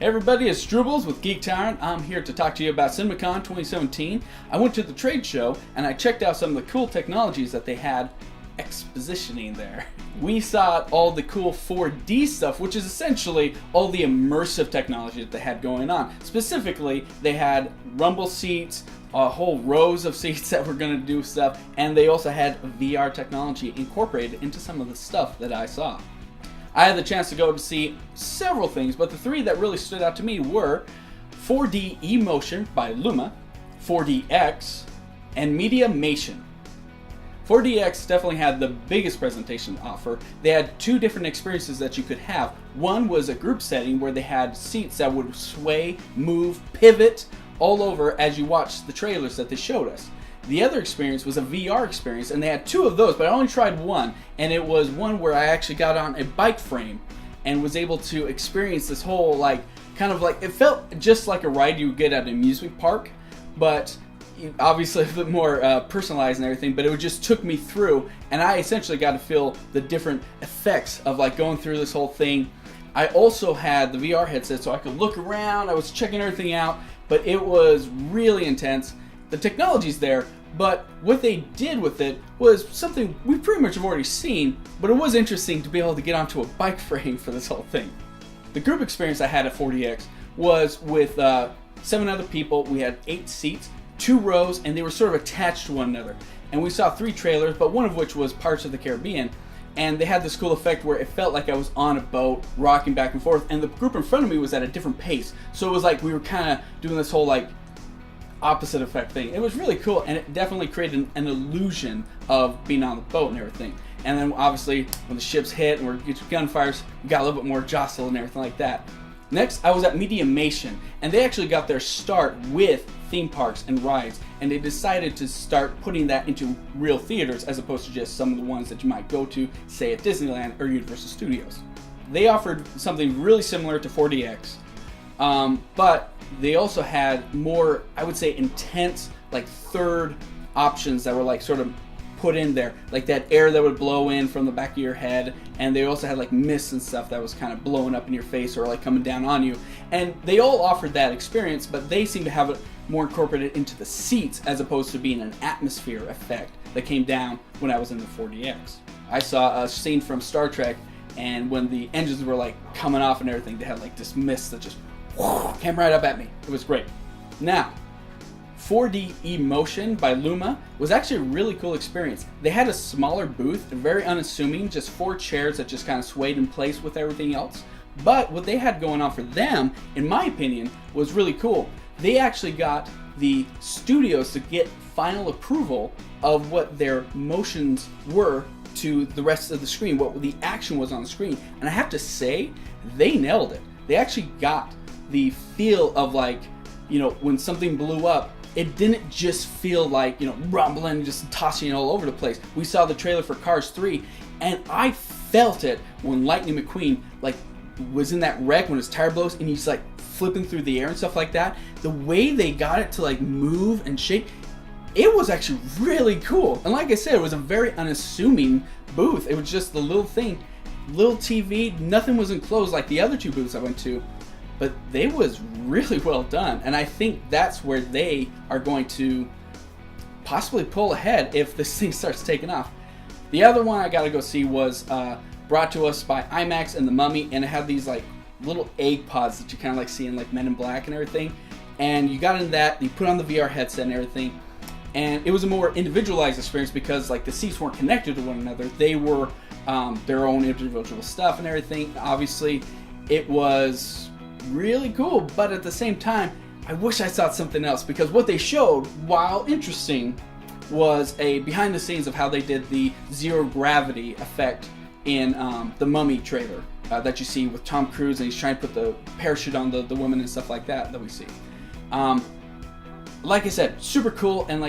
Hey everybody, it's Drewbles with Geek Tyrant. I'm here to talk to you about CinemaCon 2017. I went to the trade show and I checked out some of the cool technologies that they had expositioning there. We saw all the cool 4D stuff, which is essentially all the immersive technology that they had going on. Specifically, they had rumble seats, whole rows of seats that were going to do stuff, and they also had VR technology incorporated into some of the stuff that I saw. I had the chance to go to see several things, but the three that really stood out to me were 4D eMotion by Luma, 4DX, and MediaMation. 4DX definitely had the biggest presentation to offer. They had two different experiences that you could have. One was a group setting where they had seats that would sway, move, pivot all over as you watched the trailers that they showed us. The other experience was a VR experience, and they had two of those, but I only tried one, and it was one where I actually got on a bike frame and was able to experience this whole, it felt just like a ride you would get at an amusement park, but obviously a bit more personalized and everything, but it just took me through, and I essentially got to feel the different effects of going through this whole thing. I also had the VR headset so I could look around, I was checking everything out, but it was really intense. The technology's there, but what they did with it was something we pretty much have already seen, but it was interesting to be able to get onto a bike frame for this whole thing. The group experience I had at 4DX was with 7 other people. We had 8 seats, 2 rows, and they were sort of attached to one another. And we saw 3 trailers, but one of which was Parts of the Caribbean, and they had this cool effect where it felt like I was on a boat, rocking back and forth, and the group in front of me was at a different pace. So it was like we were kind of doing this whole opposite effect thing. It was really cool, and it definitely created an illusion of being on the boat and everything. And then obviously when the ships hit and we're getting gunfires, we got a little bit more jostle and everything like that. Next, I was at MediaMation, and they actually got their start with theme parks and rides, and they decided to start putting that into real theaters as opposed to just some of the ones that you might go to, say at Disneyland or Universal Studios. They offered something really similar to 4DX, but they also had more, I would say, intense, third options that were sort of put in there, like that air that would blow in from the back of your head, and they also had mist and stuff that was kind of blowing up in your face or coming down on you, and they all offered that experience, but they seem to have it more incorporated into the seats as opposed to being an atmosphere effect that came down when I was in the 4DX. I saw a scene from Star Trek, and when the engines were coming off and everything, they had this mist that just came right up at me. It was great. Now, 4D eMotion by Luma was actually a really cool experience. They had a smaller booth, very unassuming, just 4 chairs that just kind of swayed in place with everything else. But what they had going on for them, in my opinion, was really cool. They actually got the studios to get final approval of what their motions were to the rest of the screen, what the action was on the screen. And I have to say, they nailed it. They actually got the feel of when something blew up, it didn't just feel rumbling, just tossing all over the place. We saw the trailer for Cars 3, and I felt it when Lightning McQueen was in that wreck when his tire blows and he's flipping through the air and stuff like that. The way they got it to move and shake, it was actually really cool. And like I said, it was a very unassuming booth. It was just the little thing, little TV, nothing was enclosed like the other 2 booths I went to. But they was really well done, and I think that's where they are going to possibly pull ahead if this thing starts taking off. The other one I got to go see was brought to us by IMAX and The Mummy, and it had these little egg pods that you kind of see in Men in Black and everything. And you got in that, you put on the VR headset and everything, and it was a more individualized experience because the seats weren't connected to one another. They were their own individual stuff and everything. Obviously, it was really cool, but at the same time, I wish I saw something else, because what they showed, while interesting, was a behind the scenes of how they did the zero gravity effect in the Mummy trailer that you see with Tom Cruise, and he's trying to put the parachute on the woman and stuff like that we see. Like I said, super cool, and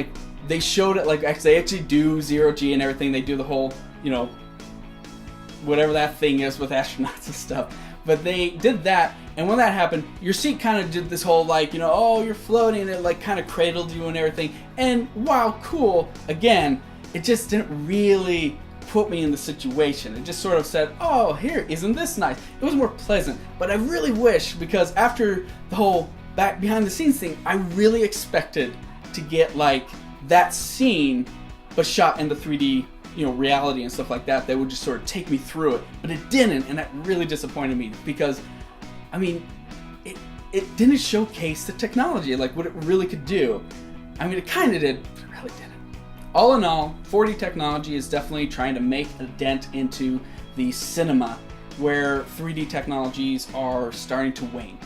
they showed it they actually do zero G and everything. They do the whole, whatever that thing is with astronauts and stuff. But they did that, and when that happened, your seat kind of did this whole oh, you're floating, and it kind of cradled you and everything. And while cool, again, it just didn't really put me in the situation. It just sort of said, oh, here, isn't this nice? It was more pleasant. But I really wish, because after the whole back behind the scenes thing, I really expected to get like that scene, but shot in the 3D, reality and stuff like that. That would just sort of take me through it. But it didn't, and that really disappointed me because, I mean, it didn't showcase the technology, like what it really could do. I mean, it kind of did, but it really didn't. All in all, 4D technology is definitely trying to make a dent into the cinema where 3D technologies are starting to wane.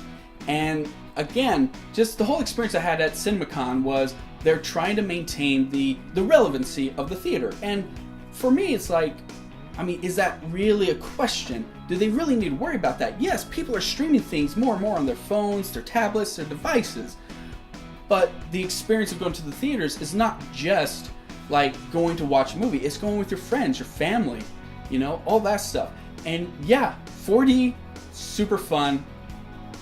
And again, just the whole experience I had at CinemaCon was they're trying to maintain the relevancy of the theater. And for me, it's like, I mean, is that really a question? Do they really need to worry about that? Yes, people are streaming things more and more on their phones, their tablets, their devices. But the experience of going to the theaters is not just like going to watch a movie. It's going with your friends, your family, all that stuff. And yeah, 4D, super fun.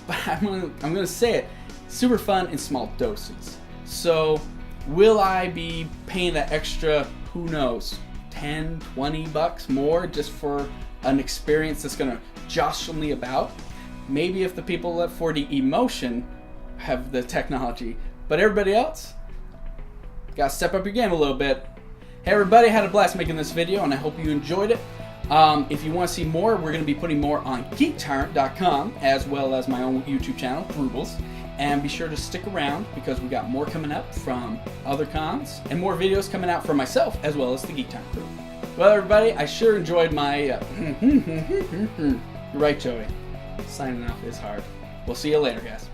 But I'm gonna say it, super fun in small doses. So will I be paying that extra, who knows, 10, 20 bucks more just for an experience that's gonna jostle me about? Maybe if the people at 4D Emotion have the technology, but everybody else, gotta step up your game a little bit. Hey everybody, I had a blast making this video and I hope you enjoyed it. If you want to see more, we're going to be putting more on geektyrant.com as well as my own YouTube channel, Drewbles. And be sure to stick around because we got more coming up from other cons and more videos coming out from myself as well as the Geek Tyrant crew. Well everybody, I sure enjoyed my you're right, Joey. Signing off is hard. We'll see you later, guys.